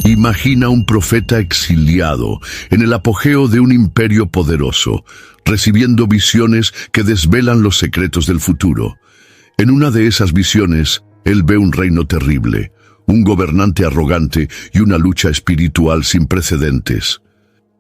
Imagina un profeta exiliado en el apogeo de un imperio poderoso, recibiendo visiones que desvelan los secretos del futuro. En una de esas visiones, él ve un reino terrible, un gobernante arrogante y una lucha espiritual sin precedentes.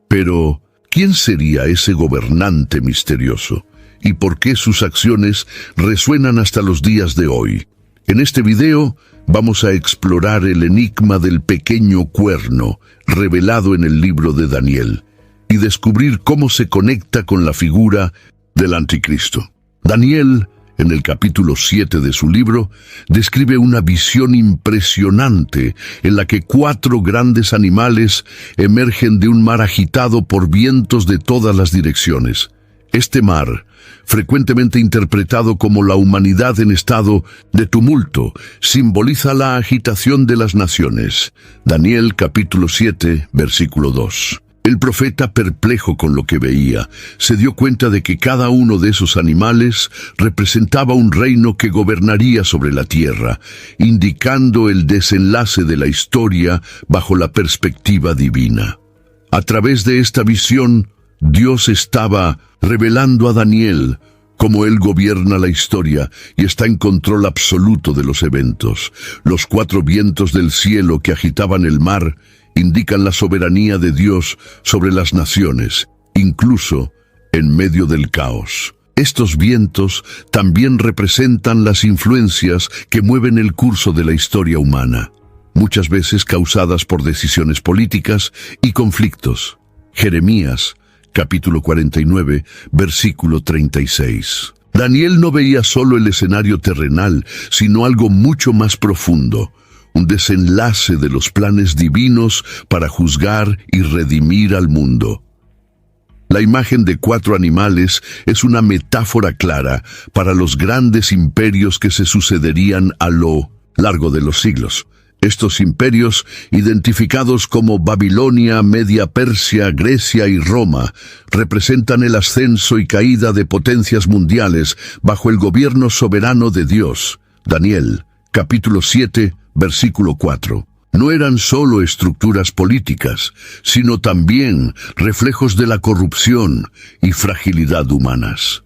Pero, ¿quién sería ese gobernante misterioso? ¿Y por qué sus acciones resuenan hasta los días de hoy? En este video vamos a explorar el enigma del pequeño cuerno revelado en el libro de Daniel y descubrir cómo se conecta con la figura del anticristo. Daniel, en el capítulo 7 de su libro, describe una visión impresionante en la que 4 grandes animales emergen de un mar agitado por vientos de todas las direcciones. Este mar, frecuentemente interpretado como la humanidad en estado de tumulto, simboliza la agitación de las naciones. Daniel capítulo 7, versículo 2. El profeta, perplejo con lo que veía, se dio cuenta de que cada uno de esos animales representaba un reino que gobernaría sobre la tierra, indicando el desenlace de la historia bajo la perspectiva divina. A través de esta visión, Dios estaba revelando a Daniel cómo él gobierna la historia y está en control absoluto de los eventos. Los 4 vientos del cielo que agitaban el mar indican la soberanía de Dios sobre las naciones, incluso en medio del caos. Estos vientos también representan las influencias que mueven el curso de la historia humana, muchas veces causadas por decisiones políticas y conflictos. Jeremías capítulo 49, versículo 36. Daniel no veía solo el escenario terrenal, sino algo mucho más profundo, un desenlace de los planes divinos para juzgar y redimir al mundo. La imagen de 4 animales es una metáfora clara para los grandes imperios que se sucederían a lo largo de los siglos. Estos imperios, identificados como Babilonia, Media Persia, Grecia y Roma, representan el ascenso y caída de potencias mundiales bajo el gobierno soberano de Dios. Daniel, capítulo 7, versículo 4. No eran solo estructuras políticas, sino también reflejos de la corrupción y fragilidad humanas.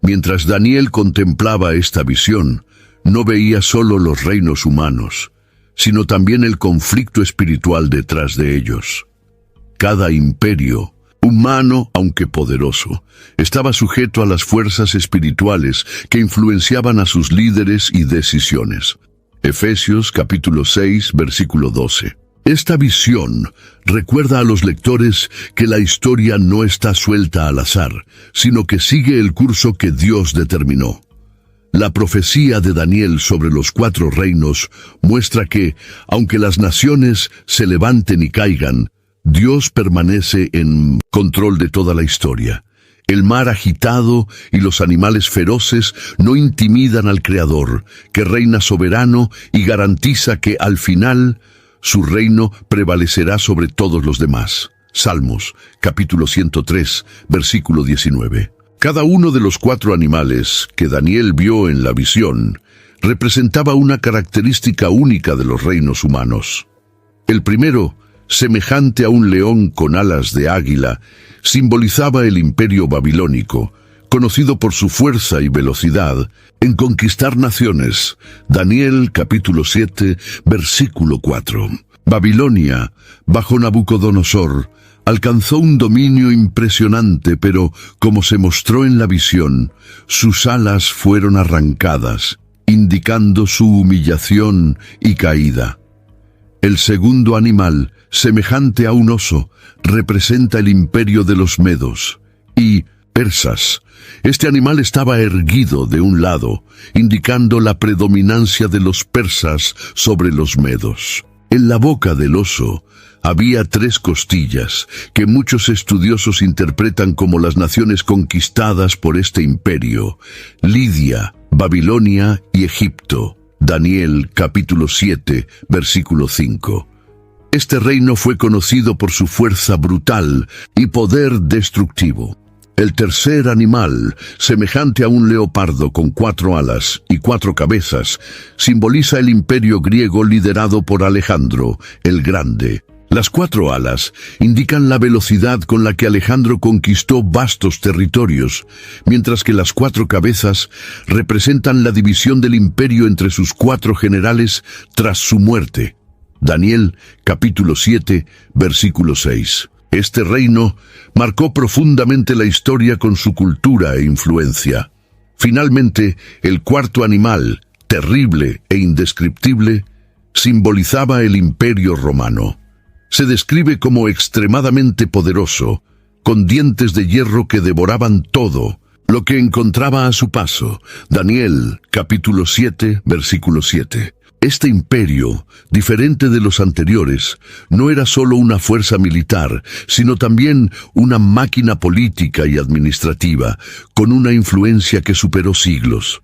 Mientras Daniel contemplaba esta visión, no veía solo los reinos humanos, sino también el conflicto espiritual detrás de ellos. Cada imperio, humano aunque poderoso, estaba sujeto a las fuerzas espirituales que influenciaban a sus líderes y decisiones. Efesios capítulo 6, versículo 12. Esta visión recuerda a los lectores que la historia no está suelta al azar, sino que sigue el curso que Dios determinó. La profecía de Daniel sobre los 4 reinos muestra que, aunque las naciones se levanten y caigan, Dios permanece en control de toda la historia. El mar agitado y los animales feroces no intimidan al Creador, que reina soberano y garantiza que, al final, su reino prevalecerá sobre todos los demás. Salmos, capítulo 103, versículo 19. Cada uno de los 4 animales que Daniel vio en la visión representaba una característica única de los reinos humanos. El primero, semejante a un león con alas de águila, simbolizaba el imperio babilónico, conocido por su fuerza y velocidad en conquistar naciones. Daniel capítulo 7, versículo 4. Babilonia, bajo Nabucodonosor, alcanzó un dominio impresionante, pero, como se mostró en la visión, sus alas fueron arrancadas, indicando su humillación y caída. El segundo animal, semejante a un oso, representa el imperio de los medos y persas. Este animal estaba erguido de un lado, indicando la predominancia de los persas sobre los medos. En la boca del oso había 3 costillas, que muchos estudiosos interpretan como las naciones conquistadas por este imperio: Lidia, Babilonia y Egipto. Daniel capítulo 7, versículo 5. Este reino fue conocido por su fuerza brutal y poder destructivo. El tercer animal, semejante a un leopardo con 4 alas y 4 cabezas, simboliza el imperio griego liderado por Alejandro el Grande. Las 4 alas indican la velocidad con la que Alejandro conquistó vastos territorios, mientras que las 4 cabezas representan la división del imperio entre sus 4 generales tras su muerte. Daniel, capítulo 7, versículo 6. Este reino marcó profundamente la historia con su cultura e influencia. Finalmente, el cuarto animal, terrible e indescriptible, simbolizaba el imperio romano. Se describe como extremadamente poderoso, con dientes de hierro que devoraban todo lo que encontraba a su paso. Daniel, capítulo 7, versículo 7. Este imperio, diferente de los anteriores, no era solo una fuerza militar, sino también una máquina política y administrativa, con una influencia que superó siglos.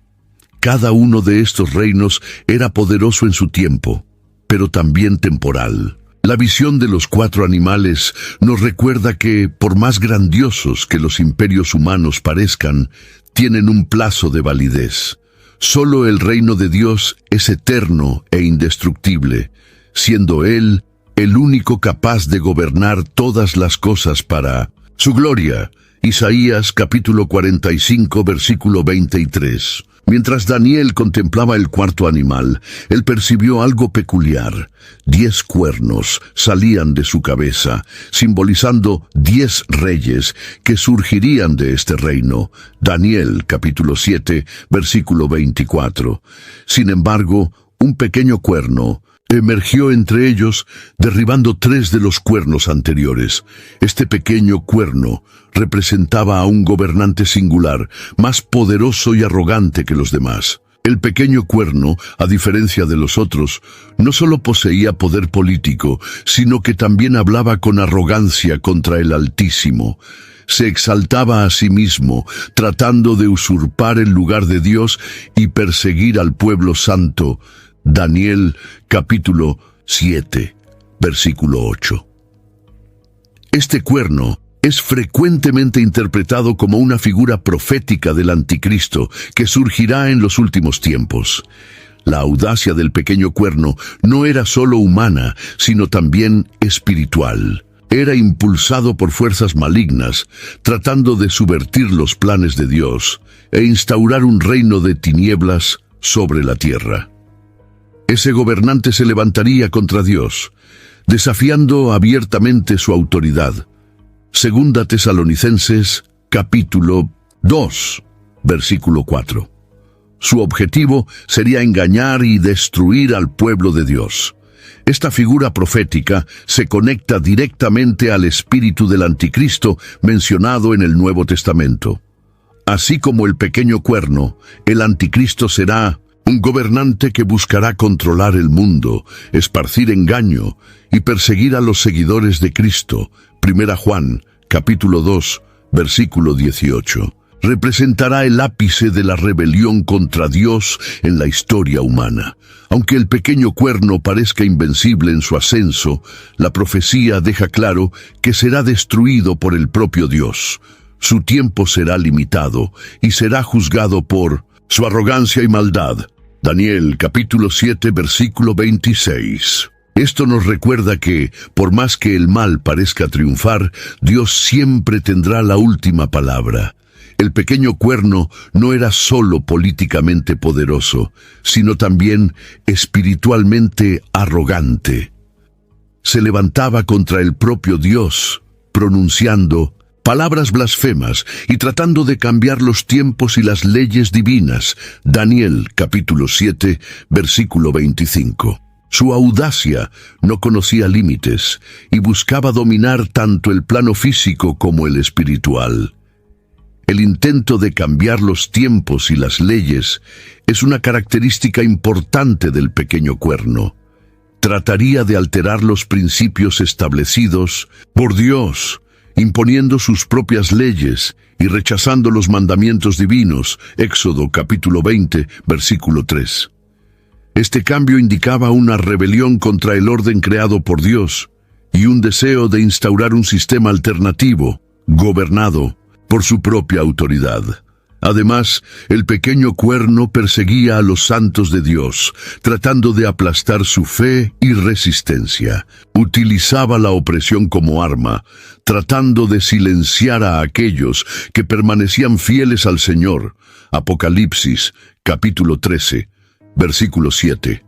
Cada uno de estos reinos era poderoso en su tiempo, pero también temporal. La visión de los 4 animales nos recuerda que, por más grandiosos que los imperios humanos parezcan, tienen un plazo de validez. Solo el reino de Dios es eterno e indestructible, siendo Él el único capaz de gobernar todas las cosas para su gloria. Isaías capítulo 45, versículo 23. Mientras Daniel contemplaba el cuarto animal, él percibió algo peculiar. 10 cuernos salían de su cabeza, simbolizando 10 reyes que surgirían de este reino. Daniel, capítulo 7, versículo 24. Sin embargo, un pequeño cuerno emergió entre ellos, derribando 3 de los cuernos anteriores. Este pequeño cuerno representaba a un gobernante singular, más poderoso y arrogante que los demás. El pequeño cuerno, a diferencia de los otros, no solo poseía poder político, sino que también hablaba con arrogancia contra el Altísimo. Se exaltaba a sí mismo, tratando de usurpar el lugar de Dios y perseguir al pueblo santo. Daniel, capítulo 7, versículo 8. Este cuerno es frecuentemente interpretado como una figura profética del anticristo que surgirá en los últimos tiempos. La audacia del pequeño cuerno no era solo humana, sino también espiritual. Era impulsado por fuerzas malignas, tratando de subvertir los planes de Dios e instaurar un reino de tinieblas sobre la tierra. Ese gobernante se levantaría contra Dios, desafiando abiertamente su autoridad. Segunda Tesalonicenses, capítulo 2, versículo 4. Su objetivo sería engañar y destruir al pueblo de Dios. Esta figura profética se conecta directamente al espíritu del anticristo mencionado en el Nuevo Testamento. Así como el pequeño cuerno, el anticristo será un gobernante que buscará controlar el mundo, esparcir engaño y perseguir a los seguidores de Cristo. Primera Juan, capítulo 2, versículo 18. Representará el ápice de la rebelión contra Dios en la historia humana. Aunque el pequeño cuerno parezca invencible en su ascenso, la profecía deja claro que será destruido por el propio Dios. Su tiempo será limitado y será juzgado por su arrogancia y maldad. Daniel, capítulo 7, versículo 26. Esto nos recuerda que, por más que el mal parezca triunfar, Dios siempre tendrá la última palabra. El pequeño cuerno no era solo políticamente poderoso, sino también espiritualmente arrogante. Se levantaba contra el propio Dios, pronunciando palabras blasfemas y tratando de cambiar los tiempos y las leyes divinas. Daniel, capítulo 7, versículo 25. Su audacia no conocía límites y buscaba dominar tanto el plano físico como el espiritual. El intento de cambiar los tiempos y las leyes es una característica importante del pequeño cuerno. Trataría de alterar los principios establecidos por Dios, imponiendo sus propias leyes y rechazando los mandamientos divinos. Éxodo capítulo 20, versículo 3. Este cambio indicaba una rebelión contra el orden creado por Dios y un deseo de instaurar un sistema alternativo, gobernado por su propia autoridad. Además, el pequeño cuerno perseguía a los santos de Dios, tratando de aplastar su fe y resistencia. Utilizaba la opresión como arma, tratando de silenciar a aquellos que permanecían fieles al Señor. Apocalipsis, capítulo 13, versículo 7.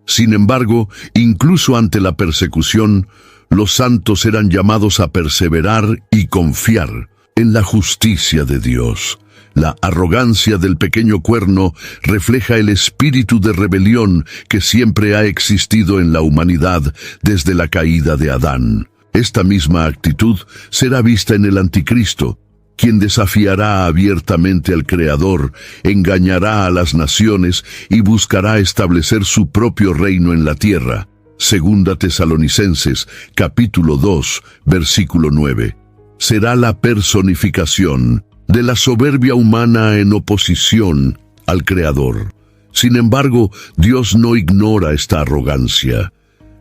Sin embargo, incluso ante la persecución, los santos eran llamados a perseverar y confiar en la justicia de Dios. La arrogancia del pequeño cuerno refleja el espíritu de rebelión que siempre ha existido en la humanidad desde la caída de Adán. Esta misma actitud será vista en el Anticristo, quien desafiará abiertamente al Creador, engañará a las naciones y buscará establecer su propio reino en la tierra. Segunda Tesalonicenses, capítulo 2, versículo 9. Será la personificación de la soberbia humana en oposición al Creador. Sin embargo, Dios no ignora esta arrogancia.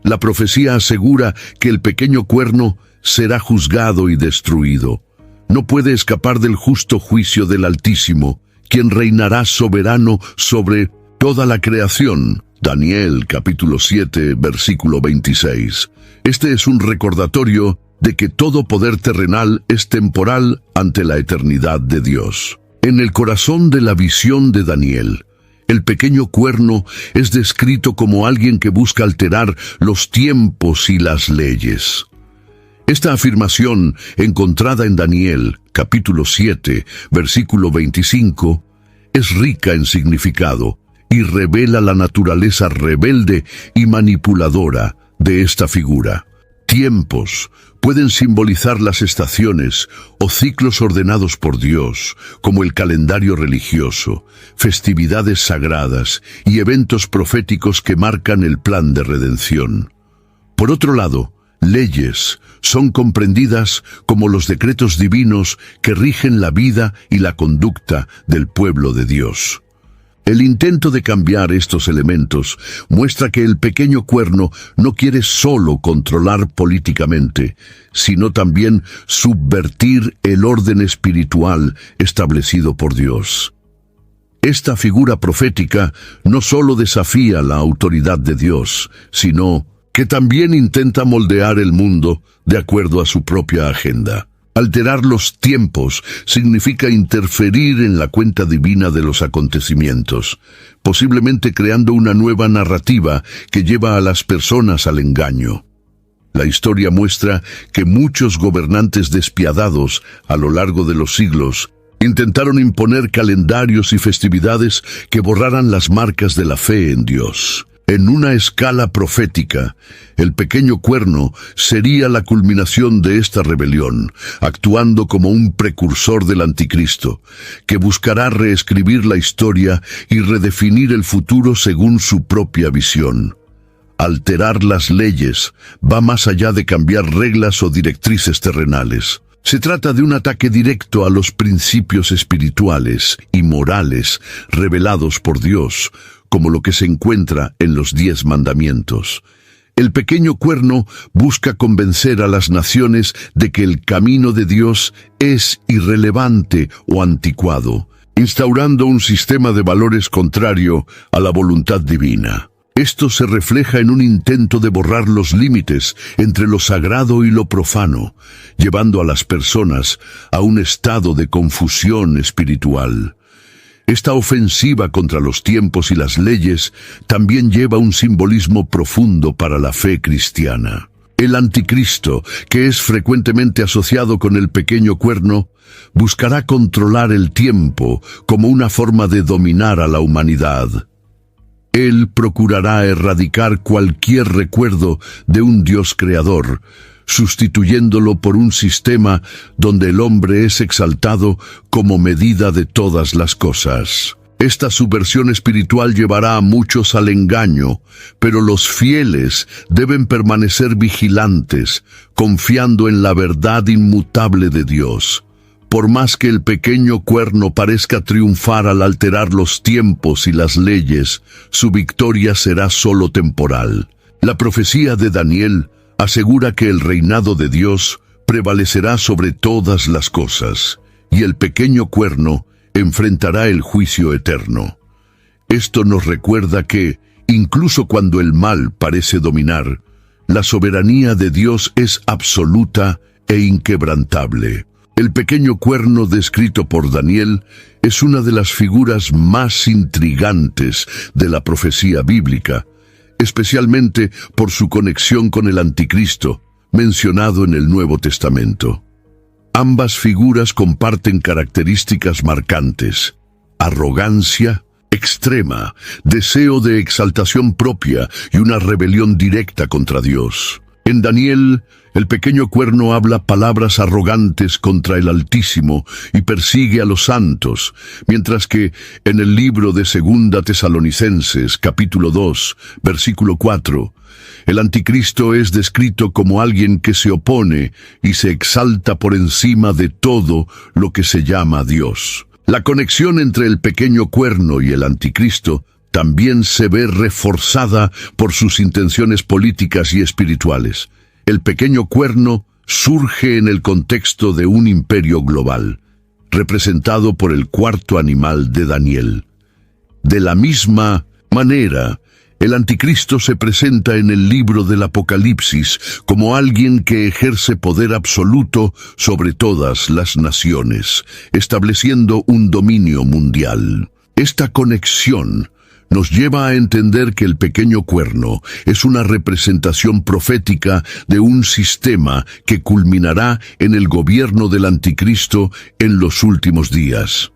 La profecía asegura que el pequeño cuerno será juzgado y destruido. No puede escapar del justo juicio del Altísimo, quien reinará soberano sobre toda la creación. Daniel capítulo 7, versículo 26. Este es un recordatorio de que todo poder terrenal es temporal ante la eternidad de Dios. En el corazón de la visión de Daniel, el pequeño cuerno es descrito como alguien que busca alterar los tiempos y las leyes. Esta afirmación, encontrada en Daniel, capítulo 7, versículo 25, es rica en significado y revela la naturaleza rebelde y manipuladora de esta figura. Tiempos pueden simbolizar las estaciones o ciclos ordenados por Dios, como el calendario religioso, festividades sagradas y eventos proféticos que marcan el plan de redención. Por otro lado, leyes son comprendidas como los decretos divinos que rigen la vida y la conducta del pueblo de Dios. El intento de cambiar estos elementos muestra que el pequeño cuerno no quiere solo controlar políticamente, sino también subvertir el orden espiritual establecido por Dios. Esta figura profética no solo desafía la autoridad de Dios, sino que también intenta moldear el mundo de acuerdo a su propia agenda. Alterar los tiempos significa interferir en la cuenta divina de los acontecimientos, posiblemente creando una nueva narrativa que lleva a las personas al engaño. La historia muestra que muchos gobernantes despiadados a lo largo de los siglos intentaron imponer calendarios y festividades que borraran las marcas de la fe en Dios. En una escala profética, el pequeño cuerno sería la culminación de esta rebelión, actuando como un precursor del Anticristo, que buscará reescribir la historia y redefinir el futuro según su propia visión. Alterar las leyes va más allá de cambiar reglas o directrices terrenales. Se trata de un ataque directo a los principios espirituales y morales revelados por Dios, como lo que se encuentra en los 10 mandamientos. El pequeño cuerno busca convencer a las naciones de que el camino de Dios es irrelevante o anticuado, instaurando un sistema de valores contrario a la voluntad divina. Esto se refleja en un intento de borrar los límites entre lo sagrado y lo profano, llevando a las personas a un estado de confusión espiritual. Esta ofensiva contra los tiempos y las leyes también lleva un simbolismo profundo para la fe cristiana. El Anticristo, que es frecuentemente asociado con el pequeño cuerno, buscará controlar el tiempo como una forma de dominar a la humanidad. Él procurará erradicar cualquier recuerdo de un Dios creador, sustituyéndolo por un sistema donde el hombre es exaltado como medida de todas las cosas. Esta subversión espiritual llevará a muchos al engaño, pero los fieles deben permanecer vigilantes, confiando en la verdad inmutable de Dios. Por más que el pequeño cuerno parezca triunfar al alterar los tiempos y las leyes, su victoria será solo temporal. La profecía de Daniel asegura que el reinado de Dios prevalecerá sobre todas las cosas. y el pequeño cuerno enfrentará el juicio eterno. Esto nos recuerda que, incluso cuando el mal parece dominar, la soberanía de Dios es absoluta e inquebrantable. El pequeño cuerno descrito por Daniel es una de las figuras más intrigantes de la profecía bíblica, especialmente por su conexión con el Anticristo, mencionado en el Nuevo Testamento. Ambas figuras comparten características marcantes: arrogancia extrema, deseo de exaltación propia y una rebelión directa contra Dios. En Daniel, el pequeño cuerno habla palabras arrogantes contra el Altísimo y persigue a los santos, mientras que en el libro de 2 Tesalonicenses, capítulo 2, versículo 4, el Anticristo es descrito como alguien que se opone y se exalta por encima de todo lo que se llama Dios. La conexión entre el pequeño cuerno y el Anticristo también se ve reforzada por sus intenciones políticas y espirituales. El pequeño cuerno surge en el contexto de un imperio global, representado por el cuarto animal de Daniel. De la misma manera, el Anticristo se presenta en el libro del Apocalipsis como alguien que ejerce poder absoluto sobre todas las naciones, estableciendo un dominio mundial. Esta conexión nos lleva a entender que el pequeño cuerno es una representación profética de un sistema que culminará en el gobierno del Anticristo en los últimos días.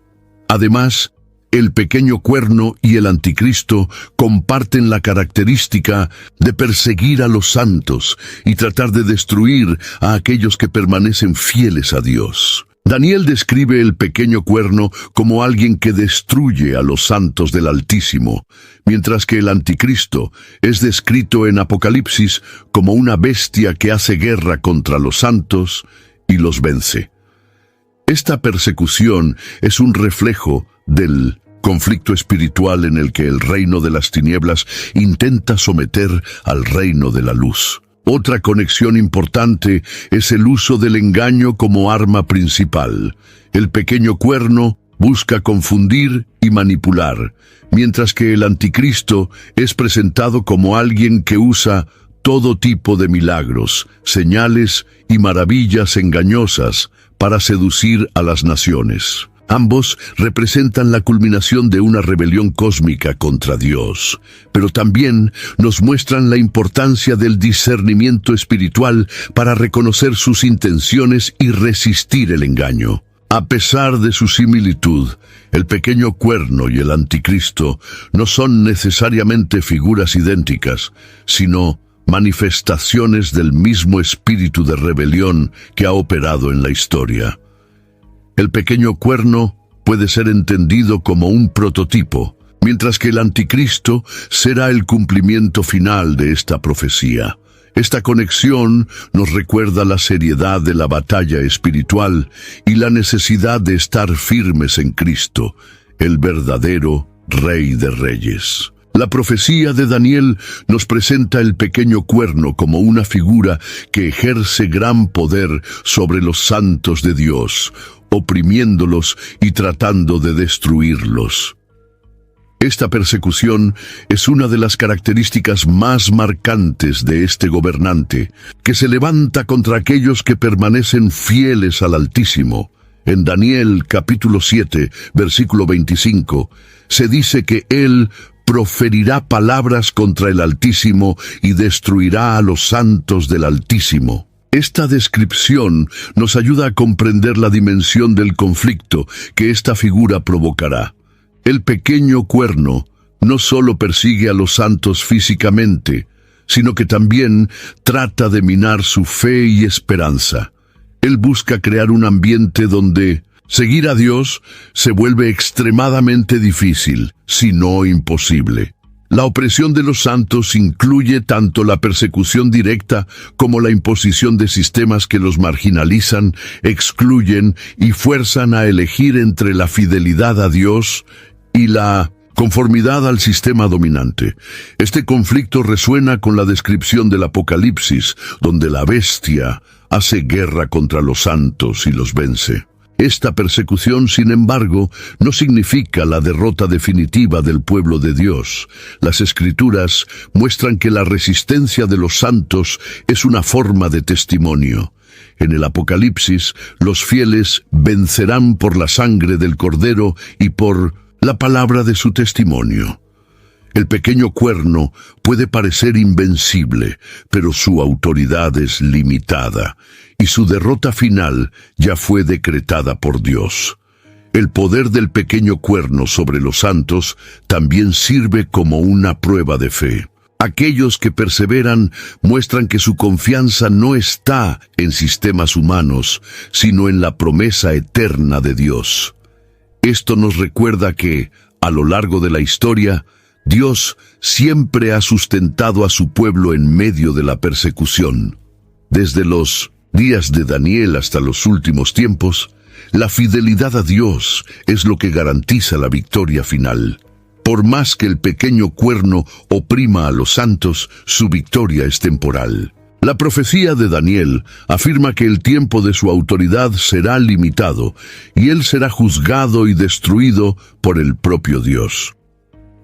Además, el pequeño cuerno y el Anticristo comparten la característica de perseguir a los santos y tratar de destruir a aquellos que permanecen fieles a Dios. Daniel describe el pequeño cuerno como alguien que destruye a los santos del Altísimo, mientras que el Anticristo es descrito en Apocalipsis como una bestia que hace guerra contra los santos y los vence. Esta persecución es un reflejo del conflicto espiritual en el que el reino de las tinieblas intenta someter al reino de la luz. Otra conexión importante es el uso del engaño como arma principal. El pequeño cuerno busca confundir y manipular, mientras que el Anticristo es presentado como alguien que usa todo tipo de milagros, señales y maravillas engañosas para seducir a las naciones. Ambos representan la culminación de una rebelión cósmica contra Dios, pero también nos muestran la importancia del discernimiento espiritual para reconocer sus intenciones y resistir el engaño. A pesar de su similitud, el pequeño cuerno y el Anticristo no son necesariamente figuras idénticas, sino manifestaciones del mismo espíritu de rebelión que ha operado en la historia. El pequeño cuerno puede ser entendido como un prototipo, mientras que el Anticristo será el cumplimiento final de esta profecía. Esta conexión nos recuerda la seriedad de la batalla espiritual y la necesidad de estar firmes en Cristo, el verdadero Rey de Reyes. La profecía de Daniel nos presenta el pequeño cuerno como una figura que ejerce gran poder sobre los santos de Dios, oprimiéndolos y tratando de destruirlos. Esta persecución es una de las características más marcantes de este gobernante, que se levanta contra aquellos que permanecen fieles al Altísimo. En Daniel capítulo 7, versículo 25, se dice que él proferirá palabras contra el Altísimo y destruirá a los santos del Altísimo. Esta descripción nos ayuda a comprender la dimensión del conflicto que esta figura provocará. El pequeño cuerno no solo persigue a los santos físicamente, sino que también trata de minar su fe y esperanza. Él busca crear un ambiente donde seguir a Dios se vuelve extremadamente difícil, si no imposible. La opresión de los santos incluye tanto la persecución directa como la imposición de sistemas que los marginalizan, excluyen y fuerzan a elegir entre la fidelidad a Dios y la conformidad al sistema dominante. Este conflicto resuena con la descripción del Apocalipsis, donde la bestia hace guerra contra los santos y los vence. Esta persecución, sin embargo, no significa la derrota definitiva del pueblo de Dios. Las Escrituras muestran que la resistencia de los santos es una forma de testimonio. En el Apocalipsis, los fieles vencerán por la sangre del Cordero y por la palabra de su testimonio. El pequeño cuerno puede parecer invencible, pero su autoridad es limitada, y su derrota final ya fue decretada por Dios. El poder del pequeño cuerno sobre los santos también sirve como una prueba de fe. Aquellos que perseveran muestran que su confianza no está en sistemas humanos, sino en la promesa eterna de Dios. Esto nos recuerda que, a lo largo de la historia, Dios siempre ha sustentado a su pueblo en medio de la persecución. Desde los días de Daniel hasta los últimos tiempos, la fidelidad a Dios es lo que garantiza la victoria final. Por más que el pequeño cuerno oprima a los santos, su victoria es temporal. La profecía de Daniel afirma que el tiempo de su autoridad será limitado y él será juzgado y destruido por el propio Dios.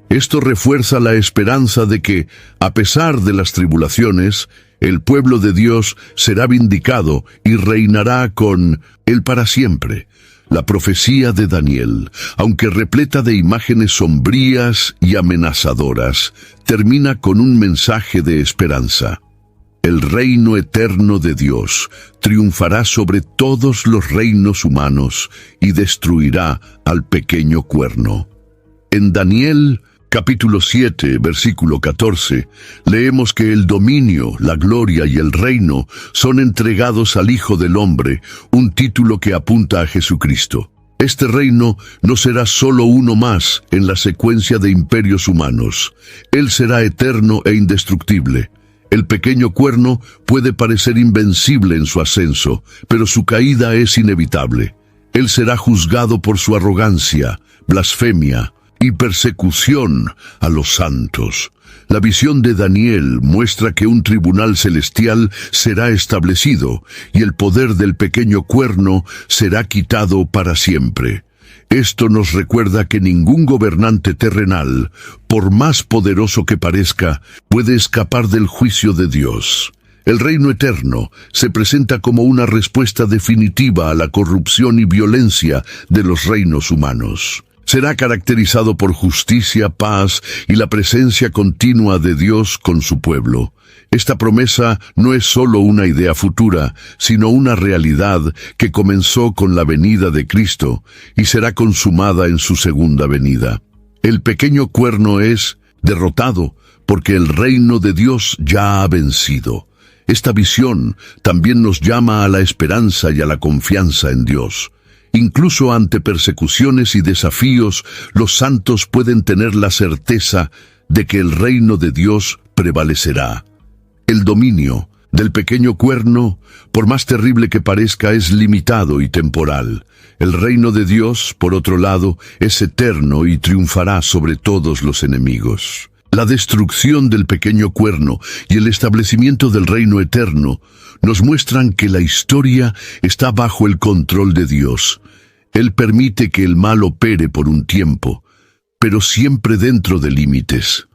Esto refuerza la esperanza de que, a pesar de las tribulaciones, el pueblo de Dios será vindicado y reinará con él para siempre. La profecía de Daniel, aunque repleta de imágenes sombrías y amenazadoras, termina con un mensaje de esperanza. El reino eterno de Dios triunfará sobre todos los reinos humanos y destruirá al pequeño cuerno. En Daniel, capítulo 7, versículo 14, leemos que el dominio, la gloria y el reino son entregados al Hijo del Hombre, un título que apunta a Jesucristo. Este reino no será solo uno más en la secuencia de imperios humanos. Él será eterno e indestructible. El pequeño cuerno puede parecer invencible en su ascenso, pero su caída es inevitable. Él será juzgado por su arrogancia, blasfemia y persecución a los santos. La visión de Daniel muestra que un tribunal celestial será establecido y el poder del pequeño cuerno será quitado para siempre. Esto nos recuerda que ningún gobernante terrenal, por más poderoso que parezca, puede escapar del juicio de Dios. El reino eterno se presenta como una respuesta definitiva a la corrupción y violencia de los reinos humanos. Será caracterizado por justicia, paz y la presencia continua de Dios con su pueblo. Esta promesa no es solo una idea futura, sino una realidad que comenzó con la venida de Cristo y será consumada en su segunda venida. El pequeño cuerno es derrotado porque el reino de Dios ya ha vencido. Esta visión también nos llama a la esperanza y a la confianza en Dios. Incluso ante persecuciones y desafíos, los santos pueden tener la certeza de que el reino de Dios prevalecerá. El dominio del pequeño cuerno, por más terrible que parezca, es limitado y temporal. El reino de Dios, por otro lado, es eterno y triunfará sobre todos los enemigos. La destrucción del pequeño cuerno y el establecimiento del reino eterno nos muestran que la historia está bajo el control de Dios. Él permite que el mal opere por un tiempo, pero siempre dentro de límites.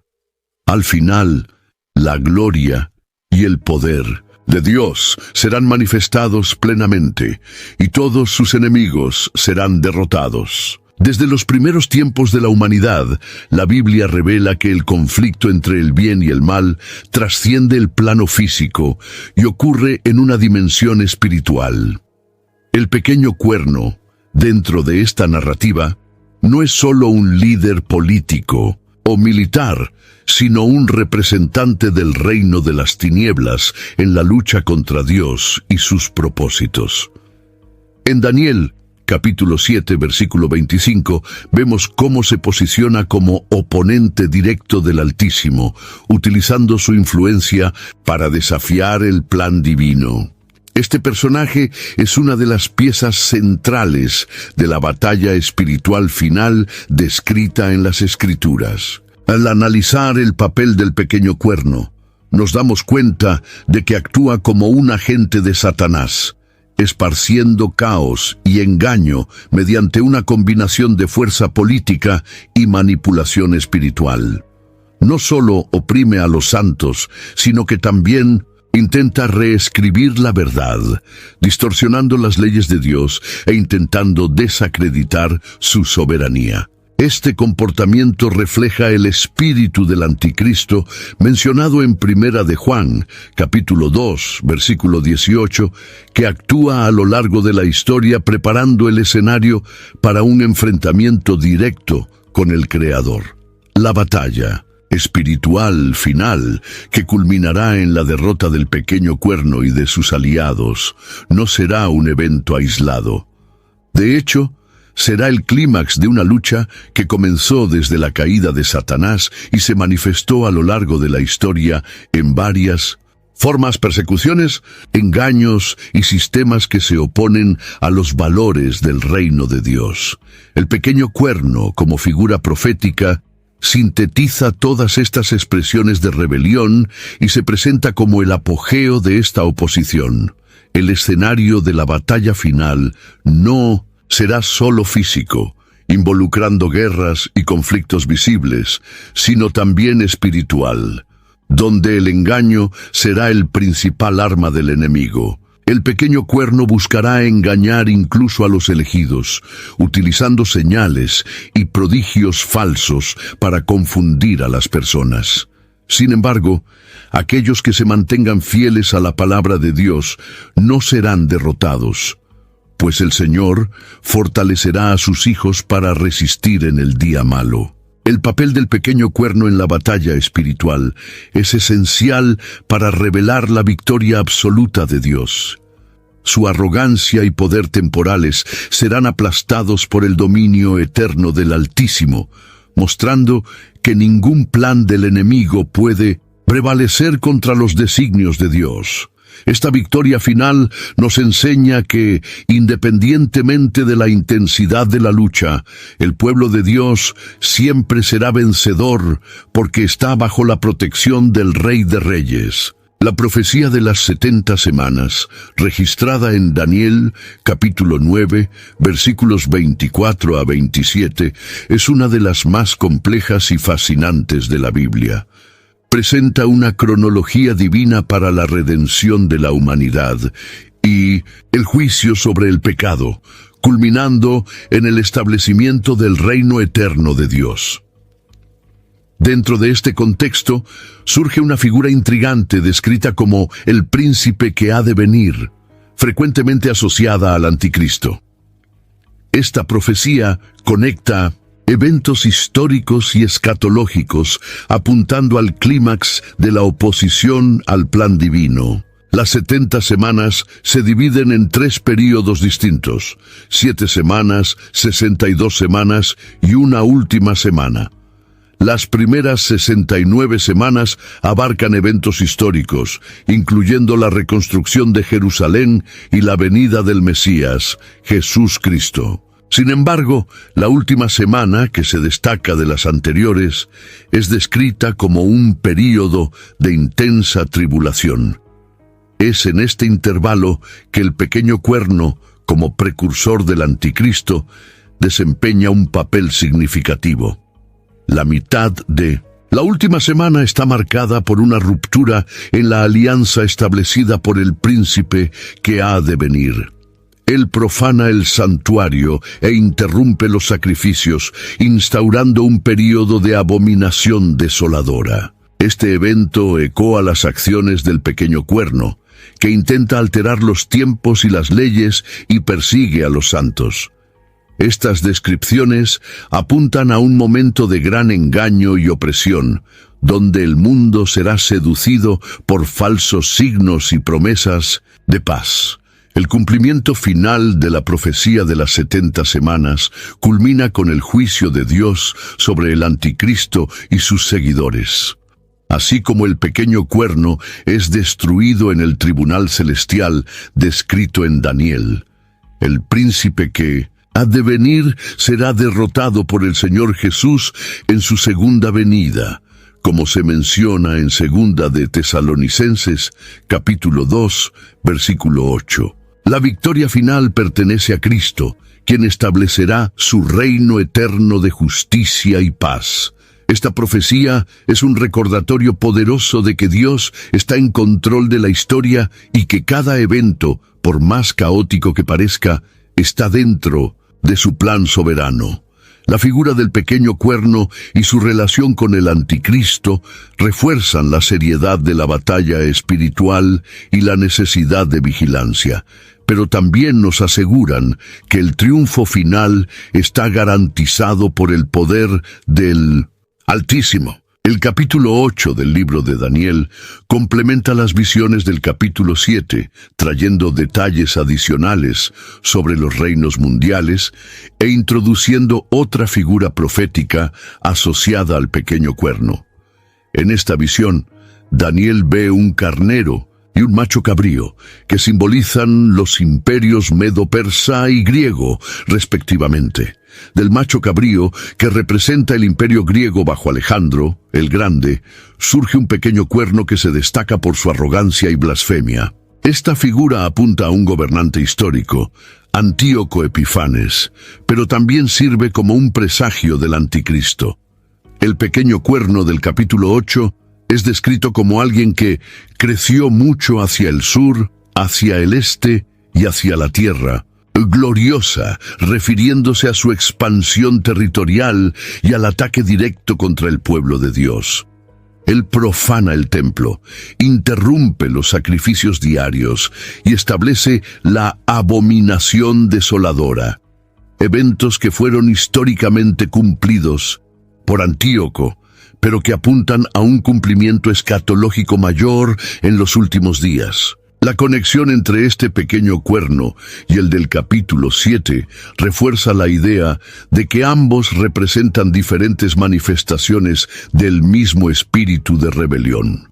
Al final, la gloria y el poder de Dios serán manifestados plenamente, y todos sus enemigos serán derrotados. Desde los primeros tiempos de la humanidad, la Biblia revela que el conflicto entre el bien y el mal trasciende el plano físico y ocurre en una dimensión espiritual. El pequeño cuerno, dentro de esta narrativa, no es solo un líder político o militar, sino un representante del reino de las tinieblas en la lucha contra Dios y sus propósitos. En Daniel, capítulo 7, versículo 25, vemos cómo se posiciona como oponente directo del Altísimo, utilizando su influencia para desafiar el plan divino. Este personaje es una de las piezas centrales de la batalla espiritual final descrita en las Escrituras. Al analizar el papel del pequeño cuerno, nos damos cuenta de que actúa como un agente de Satanás. esparciendo caos y engaño mediante una combinación de fuerza política y manipulación espiritual. No solo oprime a los santos, sino que también intenta reescribir la verdad, distorsionando las leyes de Dios e intentando desacreditar su soberanía. Este comportamiento refleja el espíritu del anticristo mencionado en Primera de Juan, capítulo 2, versículo 18, que actúa a lo largo de la historia preparando el escenario para un enfrentamiento directo con el Creador. La batalla espiritual final, que culminará en la derrota del pequeño cuerno y de sus aliados, no será un evento aislado. De hecho, será el clímax de una lucha que comenzó desde la caída de Satanás y se manifestó a lo largo de la historia en varias formas, persecuciones, engaños y sistemas que se oponen a los valores del reino de Dios. El pequeño cuerno, como figura profética, sintetiza todas estas expresiones de rebelión y se presenta como el apogeo de esta oposición. El escenario de la batalla final no será solo físico, involucrando guerras y conflictos visibles, sino también espiritual, donde el engaño será el principal arma del enemigo. El pequeño cuerno buscará engañar incluso a los elegidos, utilizando señales y prodigios falsos para confundir a las personas. Sin embargo, aquellos que se mantengan fieles a la palabra de Dios no serán derrotados, pues el Señor fortalecerá a sus hijos para resistir en el día malo. El papel del pequeño cuerno en la batalla espiritual es esencial para revelar la victoria absoluta de Dios. Su arrogancia y poder temporales serán aplastados por el dominio eterno del Altísimo, mostrando que ningún plan del enemigo puede prevalecer contra los designios de Dios. Esta victoria final nos enseña que, independientemente de la intensidad de la lucha, el pueblo de Dios siempre será vencedor porque está bajo la protección del Rey de Reyes. La profecía de las 70 semanas, registrada en Daniel, capítulo 9, versículos 24 a 27, es una de las más complejas y fascinantes de la Biblia. Presenta una cronología divina para la redención de la humanidad y el juicio sobre el pecado, culminando en el establecimiento del reino eterno de Dios. Dentro de este contexto, surge una figura intrigante descrita como el príncipe que ha de venir, frecuentemente asociada al anticristo. Esta profecía conecta eventos históricos y escatológicos, apuntando al clímax de la oposición al plan divino. Las 70 semanas se dividen en 3 períodos distintos: 7 semanas, 62 semanas y una última semana. Las primeras 69 semanas abarcan eventos históricos, incluyendo la reconstrucción de Jerusalén y la venida del Mesías, Jesús Cristo. Sin embargo, la última semana, que se destaca de las anteriores, es descrita como un período de intensa tribulación. Es en este intervalo que el pequeño cuerno, como precursor del anticristo, desempeña un papel significativo. La mitad de la última semana está marcada por una ruptura en la alianza establecida por el príncipe que ha de venir. Él profana el santuario e interrumpe los sacrificios, instaurando un período de abominación desoladora. Este evento ecoa las acciones del pequeño cuerno, que intenta alterar los tiempos y las leyes y persigue a los santos. Estas descripciones apuntan a un momento de gran engaño y opresión, donde el mundo será seducido por falsos signos y promesas de paz. El cumplimiento final de la profecía de las 70 semanas culmina con el juicio de Dios sobre el anticristo y sus seguidores. Así como el pequeño cuerno es destruido en el tribunal celestial descrito en Daniel, el príncipe que ha de venir será derrotado por el Señor Jesús en su segunda venida, como se menciona en 2 de Tesalonicenses, capítulo 2, versículo 8. La victoria final pertenece a Cristo, quien establecerá su reino eterno de justicia y paz. Esta profecía es un recordatorio poderoso de que Dios está en control de la historia y que cada evento, por más caótico que parezca, está dentro de su plan soberano. La figura del pequeño cuerno y su relación con el anticristo refuerzan la seriedad de la batalla espiritual y la necesidad de vigilancia, pero también nos aseguran que el triunfo final está garantizado por el poder del Altísimo. El capítulo 8 del libro de Daniel complementa las visiones del capítulo 7, trayendo detalles adicionales sobre los reinos mundiales e introduciendo otra figura profética asociada al pequeño cuerno. En esta visión, Daniel ve un carnero y un macho cabrío, que simbolizan los imperios medo-persa y griego, respectivamente. Del macho cabrío, que representa el imperio griego bajo Alejandro, el Grande, surge un pequeño cuerno que se destaca por su arrogancia y blasfemia. Esta figura apunta a un gobernante histórico, Antíoco Epifanes, pero también sirve como un presagio del anticristo. El pequeño cuerno del capítulo 8 es descrito como alguien que creció mucho hacia el sur, hacia el este y hacia la tierra, gloriosa, refiriéndose a su expansión territorial y al ataque directo contra el pueblo de Dios. Él profana el templo, interrumpe los sacrificios diarios y establece la abominación desoladora, eventos que fueron históricamente cumplidos por Antíoco, pero que apuntan a un cumplimiento escatológico mayor en los últimos días. La conexión entre este pequeño cuerno y el del capítulo 7 refuerza la idea de que ambos representan diferentes manifestaciones del mismo espíritu de rebelión.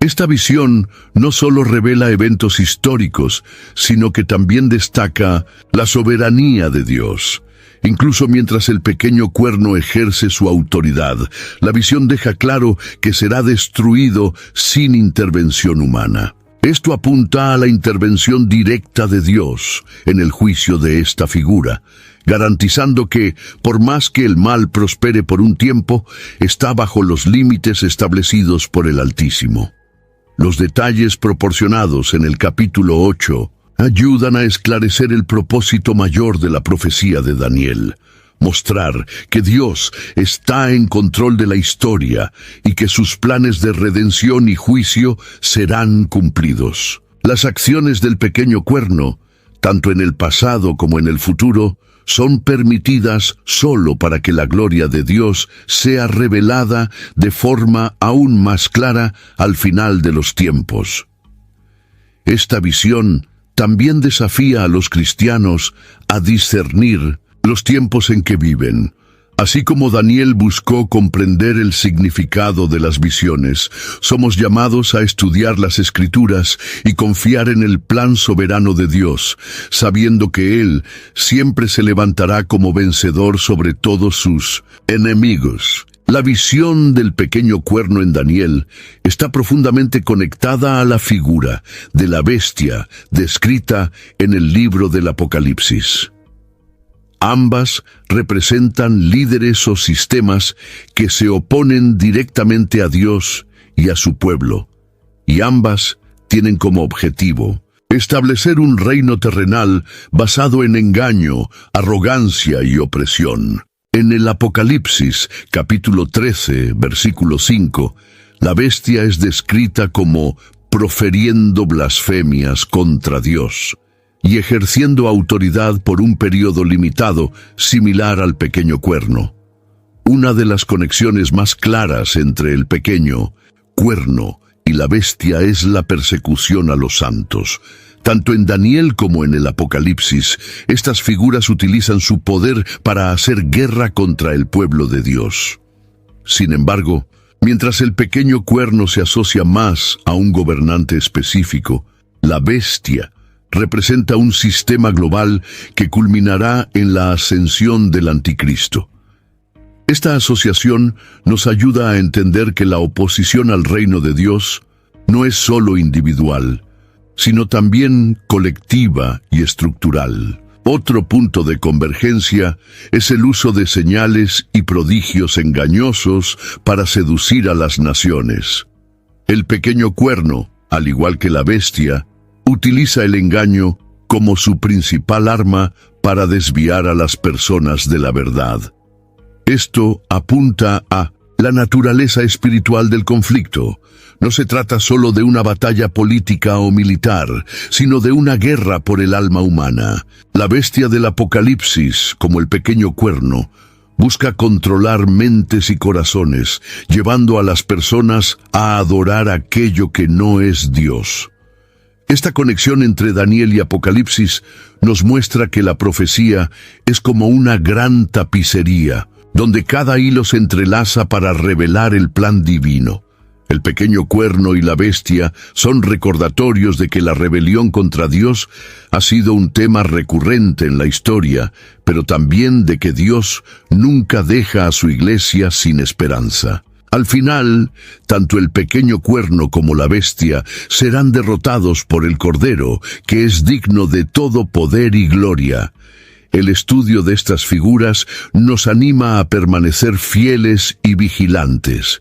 Esta visión no solo revela eventos históricos, sino que también destaca la soberanía de Dios. Incluso mientras el pequeño cuerno ejerce su autoridad, la visión deja claro que será destruido sin intervención humana. Esto apunta a la intervención directa de Dios en el juicio de esta figura, garantizando que, por más que el mal prospere por un tiempo, está bajo los límites establecidos por el Altísimo. Los detalles proporcionados en el capítulo 8 ayudan a esclarecer el propósito mayor de la profecía de Daniel: mostrar que Dios está en control de la historia y que sus planes de redención y juicio serán cumplidos. Las acciones del pequeño cuerno, tanto en el pasado como en el futuro, son permitidas solo para que la gloria de Dios sea revelada de forma aún más clara al final de los tiempos. Esta visión también desafía a los cristianos a discernir los tiempos en que viven. Así como Daniel buscó comprender el significado de las visiones, somos llamados a estudiar las Escrituras y confiar en el plan soberano de Dios, sabiendo que Él siempre se levantará como vencedor sobre todos sus enemigos. La visión del pequeño cuerno en Daniel está profundamente conectada a la figura de la bestia descrita en el libro del Apocalipsis. Ambas representan líderes o sistemas que se oponen directamente a Dios y a su pueblo, y ambas tienen como objetivo establecer un reino terrenal basado en engaño, arrogancia y opresión. En el Apocalipsis, capítulo 13, versículo 5, la bestia es descrita como proferiendo blasfemias contra Dios y ejerciendo autoridad por un periodo limitado, similar al pequeño cuerno. Una de las conexiones más claras entre el pequeño cuerno y la bestia es la persecución a los santos. Tanto en Daniel como en el Apocalipsis, estas figuras utilizan su poder para hacer guerra contra el pueblo de Dios. Sin embargo, mientras el pequeño cuerno se asocia más a un gobernante específico, la bestia representa un sistema global que culminará en la ascensión del anticristo. Esta asociación nos ayuda a entender que la oposición al reino de Dios no es solo individual, sino también colectiva y estructural. Otro punto de convergencia es el uso de señales y prodigios engañosos para seducir a las naciones. El pequeño cuerno, al igual que la bestia, utiliza el engaño como su principal arma para desviar a las personas de la verdad. Esto apunta a la naturaleza espiritual del conflicto. No se trata solo de una batalla política o militar, sino de una guerra por el alma humana. La bestia del Apocalipsis, como el pequeño cuerno, busca controlar mentes y corazones, llevando a las personas a adorar aquello que no es Dios. Esta conexión entre Daniel y Apocalipsis nos muestra que la profecía es como una gran tapicería, donde cada hilo se entrelaza para revelar el plan divino. El pequeño cuerno y la bestia son recordatorios de que la rebelión contra Dios ha sido un tema recurrente en la historia, pero también de que Dios nunca deja a su iglesia sin esperanza. Al final, tanto el pequeño cuerno como la bestia serán derrotados por el Cordero, que es digno de todo poder y gloria. El estudio de estas figuras nos anima a permanecer fieles y vigilantes.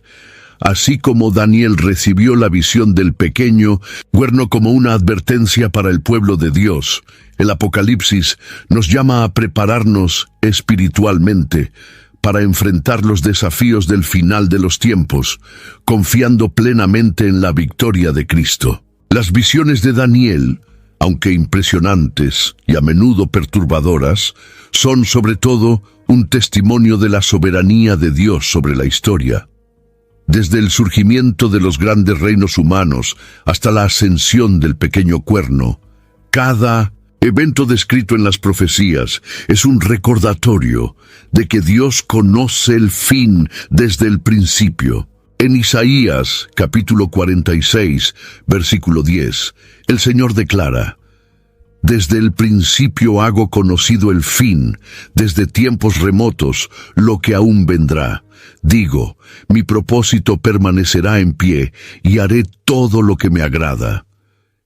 Así como Daniel recibió la visión del pequeño cuerno como una advertencia para el pueblo de Dios, el Apocalipsis nos llama a prepararnos espiritualmente para enfrentar los desafíos del final de los tiempos, confiando plenamente en la victoria de Cristo. Las visiones de Daniel, aunque impresionantes y a menudo perturbadoras, son sobre todo un testimonio de la soberanía de Dios sobre la historia. Desde el surgimiento de los grandes reinos humanos hasta la ascensión del pequeño cuerno, cada evento descrito en las profecías es un recordatorio de que Dios conoce el fin desde el principio. En Isaías, capítulo 46, versículo 10, el Señor declara: «Desde el principio hago conocido el fin, desde tiempos remotos, lo que aún vendrá. Digo, mi propósito permanecerá en pie, y haré todo lo que me agrada».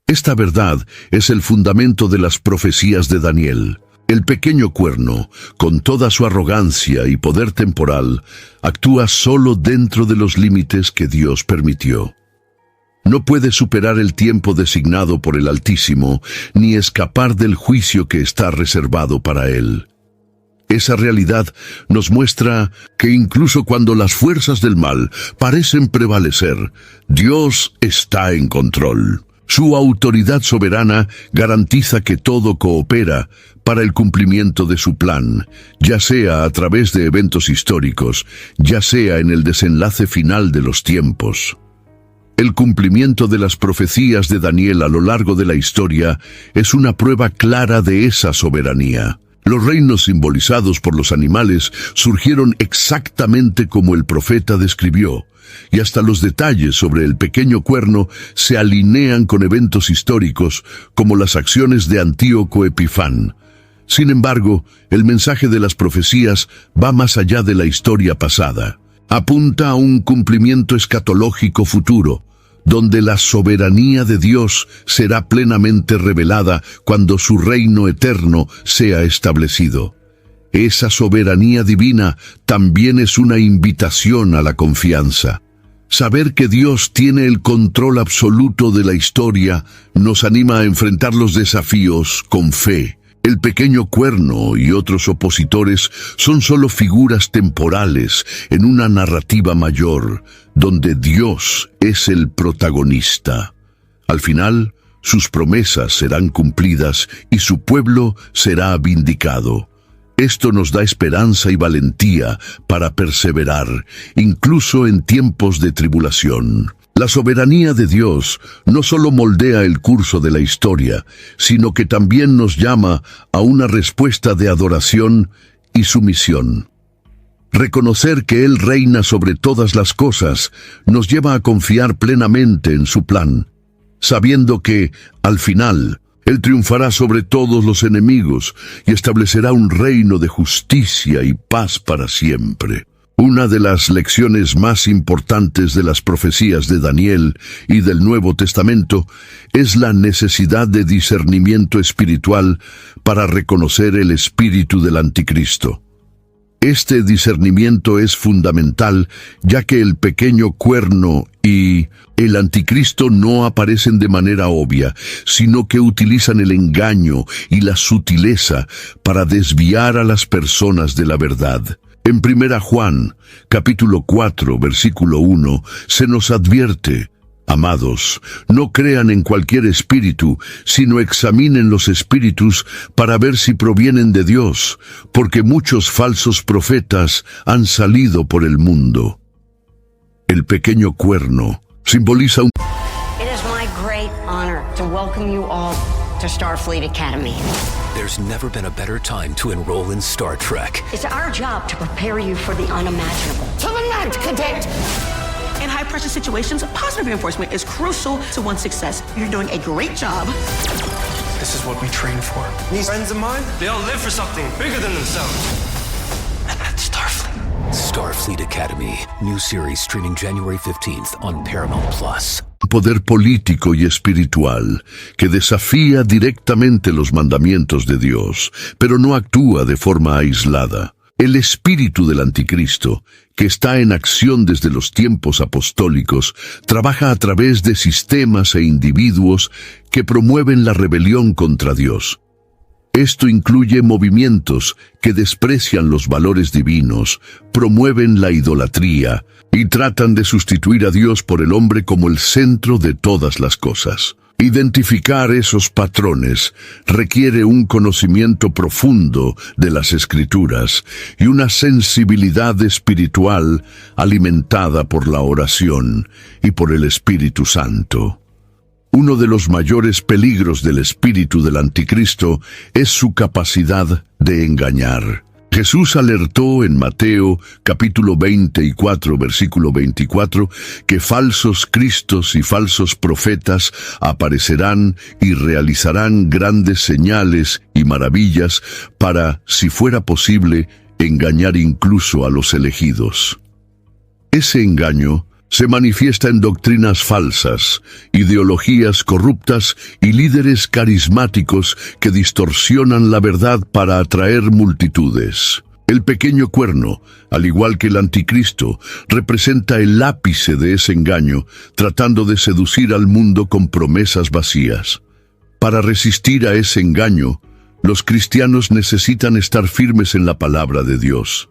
Esta verdad es el fundamento de las profecías de Daniel. El pequeño cuerno, con toda su arrogancia y poder temporal, actúa solo dentro de los límites que Dios permitió. No puede superar el tiempo designado por el Altísimo, ni escapar del juicio que está reservado para él. Esa realidad nos muestra que incluso cuando las fuerzas del mal parecen prevalecer, Dios está en control. Su autoridad soberana garantiza que todo coopera para el cumplimiento de su plan, ya sea a través de eventos históricos, ya sea en el desenlace final de los tiempos. El cumplimiento de las profecías de Daniel a lo largo de la historia es una prueba clara de esa soberanía. Los reinos simbolizados por los animales surgieron exactamente como el profeta describió, y hasta los detalles sobre el pequeño cuerno se alinean con eventos históricos como las acciones de Antíoco Epifán. Sin embargo, el mensaje de las profecías va más allá de la historia pasada. Apunta a un cumplimiento escatológico futuro, donde la soberanía de Dios será plenamente revelada cuando su reino eterno sea establecido. Esa soberanía divina también es una invitación a la confianza. Saber que Dios tiene el control absoluto de la historia nos anima a enfrentar los desafíos con fe. El pequeño cuerno y otros opositores son solo figuras temporales en una narrativa mayor, donde Dios es el protagonista. Al final, sus promesas serán cumplidas y su pueblo será vindicado. Esto nos da esperanza y valentía para perseverar, incluso en tiempos de tribulación. La soberanía de Dios no solo moldea el curso de la historia, sino que también nos llama a una respuesta de adoración y sumisión. Reconocer que Él reina sobre todas las cosas nos lleva a confiar plenamente en su plan, sabiendo que, al final, Él triunfará sobre todos los enemigos y establecerá un reino de justicia y paz para siempre. Una de las lecciones más importantes de las profecías de Daniel y del Nuevo Testamento es la necesidad de discernimiento espiritual para reconocer el espíritu del anticristo. Este discernimiento es fundamental, ya que el pequeño cuerno y el anticristo no aparecen de manera obvia, sino que utilizan el engaño y la sutileza para desviar a las personas de la verdad. En 1 Juan, capítulo 4, versículo 1, se nos advierte: amados, no crean en cualquier espíritu, sino examinen los espíritus para ver si provienen de Dios, porque muchos falsos profetas han salido por el mundo. El pequeño cuerno simboliza un... It is my great honor to welcome you all to Starfleet Academy. There's never been a better time to enroll in Star Trek. It's our job to prepare you for the unimaginable. To the left, cadet! In high-pressure situations, positive reinforcement is crucial to one's success. You're doing a great job. This is what we train for. These friends of mine, they all live for something bigger than themselves. And that's Starfleet. Starfleet Academy. New series streaming January 15th on Paramount+. Poder político y espiritual que desafía directamente los mandamientos de Dios, pero no actúa de forma aislada. El espíritu del anticristo, que está en acción desde los tiempos apostólicos, trabaja a través de sistemas e individuos que promueven la rebelión contra Dios. Esto incluye movimientos que desprecian los valores divinos, promueven la idolatría y tratan de sustituir a Dios por el hombre como el centro de todas las cosas. Identificar esos patrones requiere un conocimiento profundo de las Escrituras y una sensibilidad espiritual alimentada por la oración y por el Espíritu Santo. Uno de los mayores peligros del espíritu del anticristo es su capacidad de engañar. Jesús alertó en Mateo capítulo 24, versículo 24, que falsos cristos y falsos profetas aparecerán y realizarán grandes señales y maravillas para, si fuera posible, engañar incluso a los elegidos. Ese engaño se manifiesta en doctrinas falsas, ideologías corruptas y líderes carismáticos que distorsionan la verdad para atraer multitudes. El pequeño cuerno, al igual que el anticristo, representa el ápice de ese engaño, tratando de seducir al mundo con promesas vacías. Para resistir a ese engaño, los cristianos necesitan estar firmes en la palabra de Dios.